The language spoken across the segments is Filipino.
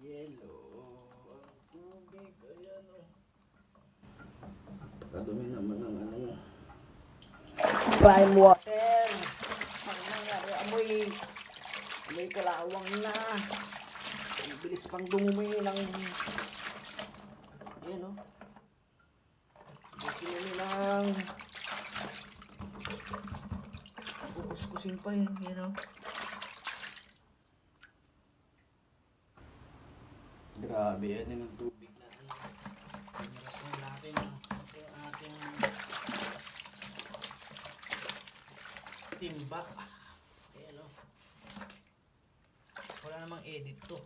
Yellow. Ang tubig. Ayan o. Kadumi naman ng ano mo. Prime water. Ang nangyari, amoy kalawang na. Ang bilis pang dumumi ng ayan o. Dumumi ng kukuskusin pa yun, you know. Grabe yan yung tubig na ano. Pinarasan natin yung ating timba. Ayan o. Wala namang edit to.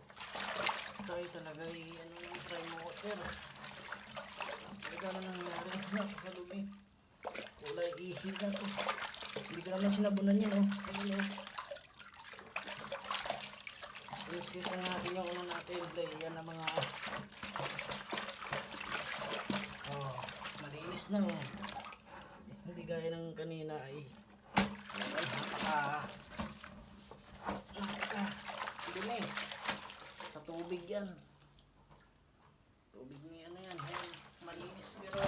Tayo talaga ano yung prime water. Talaga na nangyari. Napakalumi. Kulay ihi na to. Hindi ko naman sinabunan yan o. Ayan o. Isis na natin yung una natin. Yan ang mga malinis na o. Hindi gaya ng kanina ay dumi. Sa tubig yan. Tubig niya na yan. Malinis pero